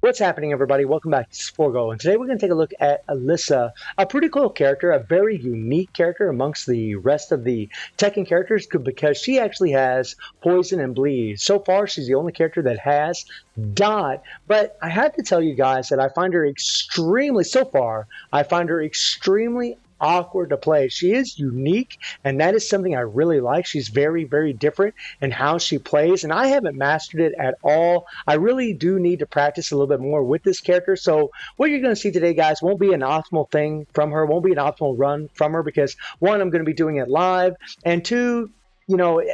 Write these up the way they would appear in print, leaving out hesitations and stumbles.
What's happening, everybody? Welcome back to Sporgo, and today we're going to take a look at Alisa, a pretty cool character, a very unique character amongst the rest of the Tekken characters because she actually has poison and bleed. So far, she's the only character that has dot, but I have to tell you guys that I find her so far, I find her extremely awkward to play. She is unique, and that is something I really like. She's very, very different in how she plays, and I haven't mastered it at all. I really do need to practice a little bit more with this character. So what you're going to see today, guys, won't be an optimal thing from her, won't be an optimal run from her because one, I'm going to be doing it live, and two,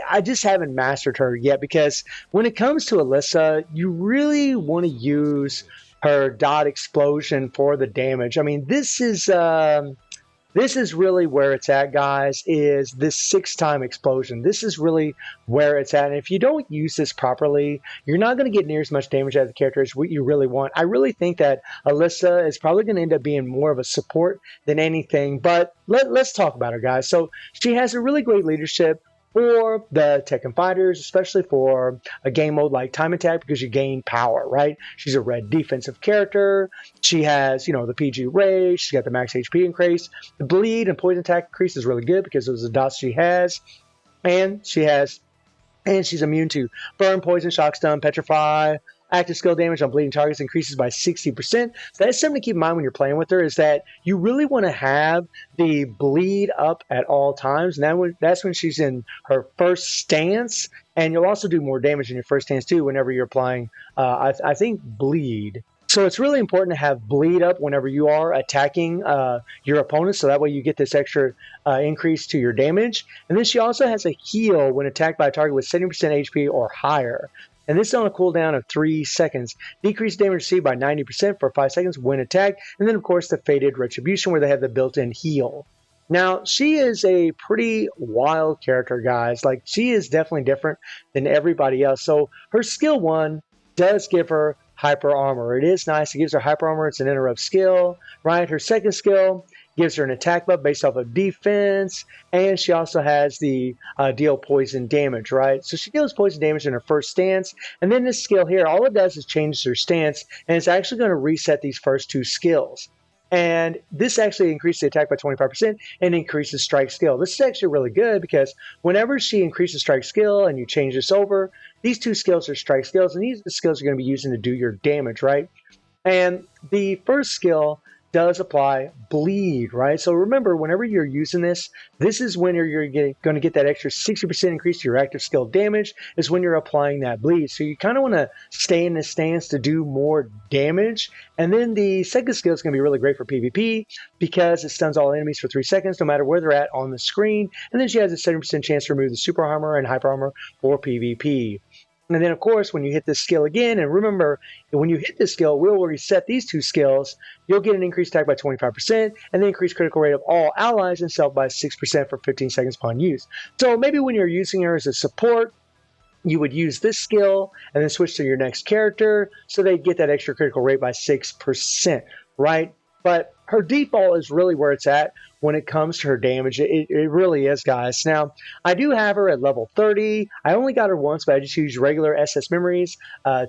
I just haven't mastered her yet because when it comes to Alisa, you really want to use her dot explosion for the damage. I mean, this is really where it's at, guys, is this 6-time explosion. This is really where it's at. And if you don't use this properly, you're not going to get near as much damage out of the character as what you really want. I really think that Alisa is probably going to end up being more of a support than anything. But let's talk about her, guys. So she has a really great leadership for the Tekken fighters, especially for a game mode like Time Attack, because you gain power, right? She's a red defensive character. She has, the PG raise. She's got the max HP increase. The bleed and poison attack increase is really good because those are the dots she has. And she's immune to burn, poison, shock, stun, petrify. Active skill damage on bleeding targets increases by 60%. So that's something to keep in mind when you're playing with her, is that you really want to have the bleed up at all times. And that's when she's in her first stance. And you'll also do more damage in your first stance too whenever you're applying, I think, bleed. So it's really important to have bleed up whenever you are attacking your opponent, so that way you get this extra increase to your damage. And then she also has a heal when attacked by a target with 70% HP or higher. And this is on a cooldown of 3 seconds. Decrease damage received by 90% for 5 seconds when attacked. And then, of course, the Fated Retribution, where they have the built-in heal. Now, she is a pretty wild character, guys. Like, she is definitely different than everybody else. So her skill 1 does give her hyper armor. It is nice. It gives her hyper armor. It's an interrupt skill, right? Her second skill gives her an attack buff based off of defense, and she also has the deal poison damage, right? So she deals poison damage in her first stance, and then this skill here, all it does is changes her stance, and it's actually going to reset these first 2 skills. And this actually increases the attack by 25% and increases strike skill. This is actually really good because whenever she increases strike skill and you change this over, these 2 skills are strike skills, and these are the skills you're going to be using to do your damage, right? And the first skill does apply bleed, right? So remember, whenever you're using this is when you're going to get that extra 60% increase to your active skill damage, is when you're applying that bleed. So you kind of want to stay in this stance to do more damage. And then the second skill is going to be really great for PvP because it stuns all enemies for 3 seconds, no matter where they're at on the screen. And then she has a 70% chance to remove the super armor and hyper armor for PvP. And then, of course, when you hit this skill again, and remember, when you hit this skill, we'll reset these 2 skills. You'll get an increased attack by 25%, and the increased critical rate of all allies and self by 6% for 15 seconds upon use. So maybe when you're using her as a support, you would use this skill and then switch to your next character so they get that extra critical rate by 6%, right? But her default is really where it's at when it comes to her damage. It really is, guys. Now, I do have her at level 30. I only got her once, but I just used regular SS memories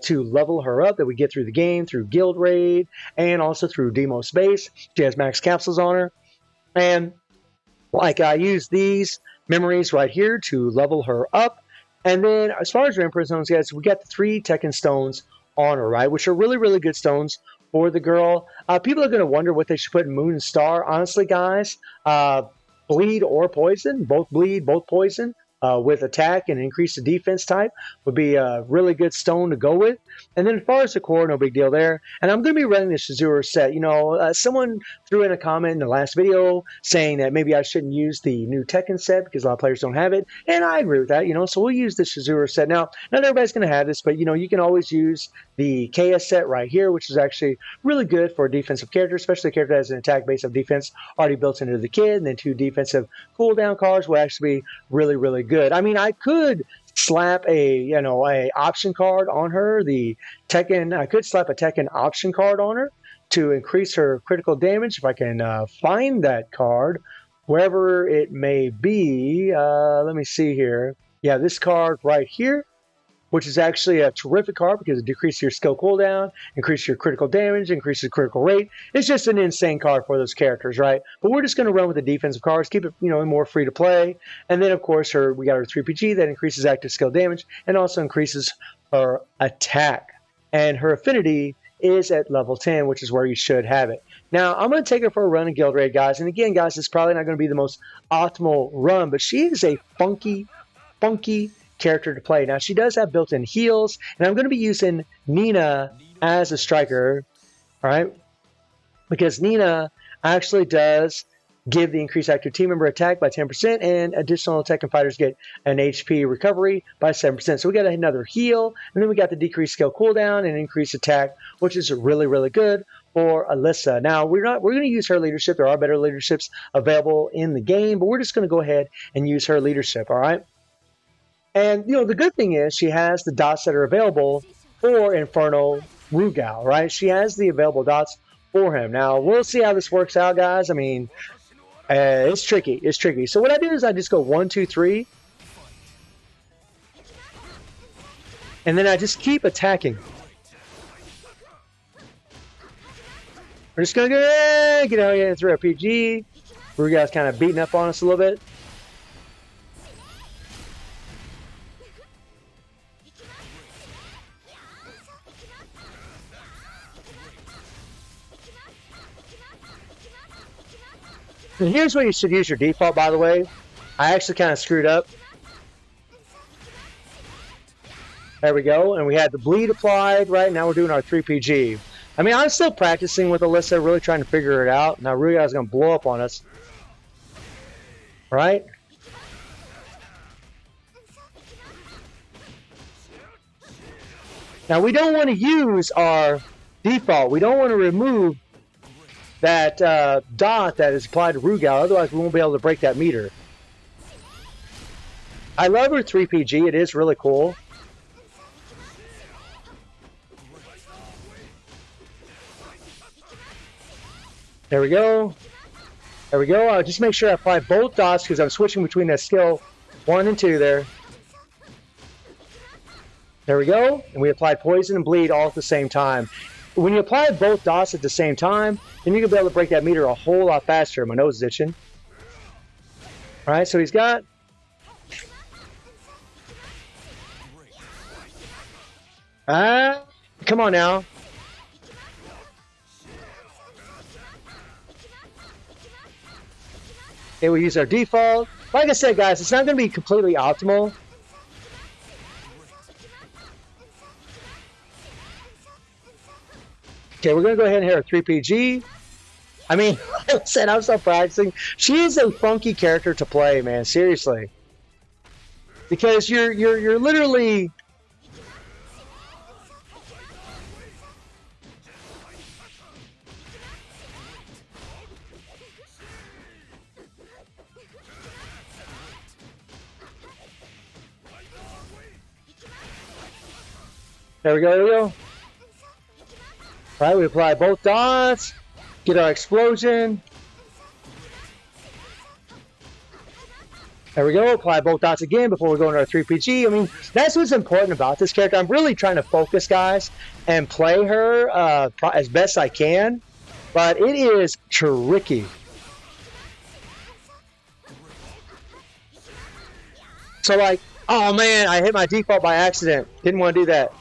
to level her up that we get through the game, through Guild Raid, and also through Demo Space. She has max capsules on her. And like I use these memories right here to level her up. And then as far as her Emperor Stones, guys, we got the 3 Tekken Stones on her, right? Which are really, really good stones for the girl. People are going to wonder what they should put in Moon and Star. Honestly, guys, bleed or poison, both bleed, both poison, with attack and increase the defense type would be a really good stone to go with. And then as far as the core, no big deal there. And I'm going to be running the Shizuru set. Someone threw in a comment in the last video saying that maybe I shouldn't use the new Tekken set because a lot of players don't have it. And I agree with that, so we'll use the Shizuru set. Now, not everybody's going to have this, but, you can always use the KS set right here, which is actually really good for a defensive character, especially a character that has an attack base of defense already built into the kit, and then 2 defensive cooldown cards will actually be really, really good. I mean, I could slap a option card on her. I could slap a Tekken option card on her to increase her critical damage if I can find that card wherever it may be. Let me see here. Yeah, this card right here. which is actually a terrific card because it decreases your skill cooldown, increases your critical damage, increases critical rate. It's just an insane card for those characters, right? But we're just going to run with the defensive cards, keep it, more free to play. And then, of course, we got our 3PG that increases active skill damage and also increases her attack. And her affinity is at level 10, which is where you should have it. Now, I'm going to take her for a run in Guild Raid, guys. And again, guys, it's probably not going to be the most optimal run, but she is a funky character to play. Now, she does have built-in heals, and I'm going to be using Nina as a striker, all right? Because Nina actually does give the increased active team member attack by 10%, and additional attack and fighters get an HP recovery by 7%. So we got another heal, and then we got the decreased skill cooldown and increased attack, which is really, really good for Alisa. Now, we're going to use her leadership. There are better leaderships available in the game, but we're just going to go ahead and use her leadership, all right? And, the good thing is she has the dots that are available for Inferno Rugal, right? She has the available dots for him. Now, we'll see how this works out, guys. I mean, it's tricky. It's tricky. So what I do is I just go 1, 2, 3. And then I just keep attacking. We're just going to get out here through our PG. Rugal's kind of beating up on us a little bit. And here's where you should use your default, by the way. I actually kind of screwed up. There we go. And we had the bleed applied, right? Now we're doing our 3PG. I mean, I'm still practicing with Alisa, really trying to figure it out. Now Rugal's going to blow up on us. Right? Now we don't want to use our default. We don't want to remove that dot that is applied to Rugal, otherwise we won't be able to break that meter. I love her 3PG, it is really cool. There we go. There we go. I'll just make sure I apply both dots because I'm switching between that skill 1 and 2 there. There we go. And we applied poison and bleed all at the same time. When you apply both dots at the same time, then you can be able to break that meter a whole lot faster. My nose is itching. All right, so he's got... come on now. Okay, we use our default. Like I said, guys, it's not going to be completely optimal. Okay, we're going to go ahead and hit our 3PG. I mean, like I said, I'm still practicing. She is a funky character to play, man. Seriously. Because you're literally... There we go, there we go. All right, we apply both dots, get our explosion. There we go, apply both dots again before we go into our 3PG. I mean, that's what's important about this character. I'm really trying to focus, guys, and play her as best I can, but it is tricky. So like, oh man, I hit my default by accident. Didn't want to do that.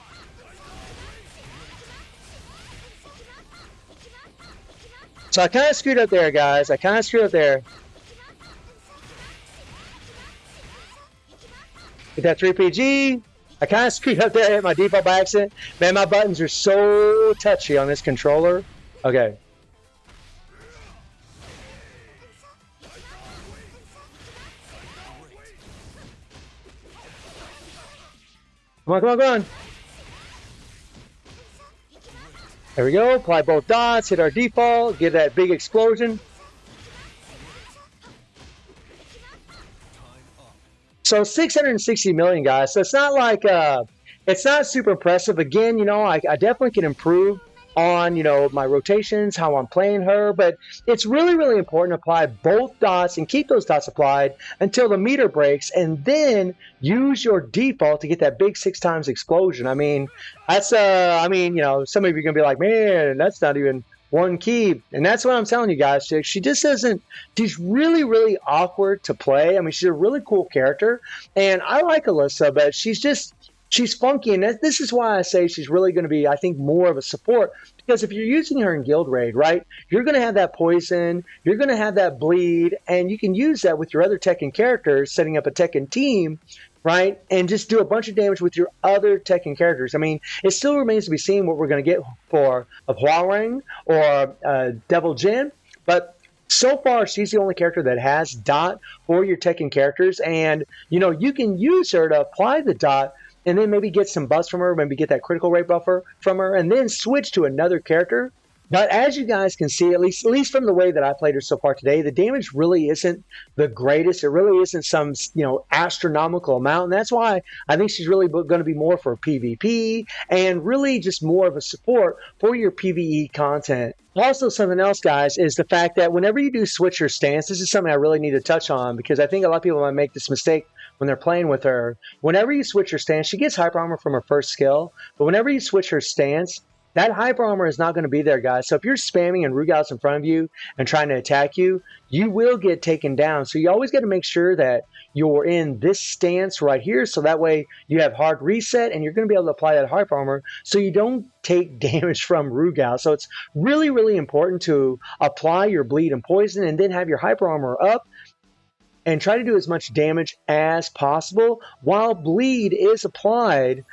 So I kind of screwed up there, guys. I kind of screwed up there. With that 3PG, I kind of screwed up there. I hit my default by accident. Man, my buttons are so touchy on this controller. Okay. Come on, come on, come on. There we go. Apply both dots, hit our default, get that big explosion. So 660 million, guys. So it's not like, it's not super impressive. Again, I definitely can improve on, my rotations, how I'm playing her. But it's really, really important to apply both dots and keep those dots applied until the meter breaks, and then use your default to get that big 6x explosion. I mean, that's some of you are gonna be like, man, that's not even one key. And that's what I'm telling you guys. She just isn't, she's really, really awkward to play. I mean, she's a really cool character, and I like Alisa, but she's funky. And this is why I say she's really going to be, I think, more of a support, because if you're using her in Guild Raid, right, you're going to have that poison, you're going to have that bleed, and you can use that with your other Tekken characters, setting up a Tekken team, right, and just do a bunch of damage with your other Tekken characters. I mean, it still remains to be seen what we're going to get for a Huarang or Devil Jin, but so far she's the only character that has dot for your Tekken characters, and you can use her to apply the dot and then maybe get some buffs from her, maybe get that critical rate buffer from her, and then switch to another character. But as you guys can see, at least from the way that I played her so far today, the damage really isn't the greatest. It really isn't some astronomical amount, and that's why I think she's really going to be more for PvP and really just more of a support for your PvE content. Also, something else, guys, is the fact that whenever you do switch your stance, this is something I really need to touch on, because I think a lot of people might make this mistake when they're playing with her. Whenever you switch her stance, she gets hyper armor from her first skill, but whenever you switch her stance, that hyper armor is not going to be there, guys. So if you're spamming and Rugal's in front of you and trying to attack you, you will get taken down. So you always got to make sure that you're in this stance right here, so that way you have hard reset and you're going to be able to apply that hyper armor so you don't take damage from Rugal. So it's really, really important to apply your bleed and poison and then have your hyper armor up and try to do as much damage as possible while bleed is applied,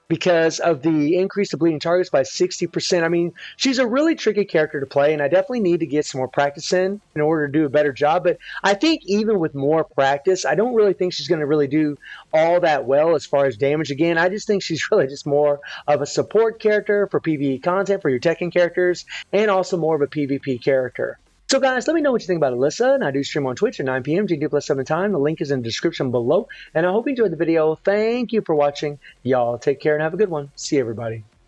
because of the increase of bleeding targets by 60%. I mean, she's a really tricky character to play, and I definitely need to get some more practice in order to do a better job. But I think even with more practice, I don't really think she's going to really do all that well as far as damage. Again, I just think she's really just more of a support character for PvE content for your Tekken characters, and also more of a PvP character. So guys, let me know what you think about Alisa, and I do stream on Twitch at 9 p.m. GMT+7 time. The link is in the description below, and I hope you enjoyed the video. Thank you for watching. Y'all take care and have a good one. See you, everybody.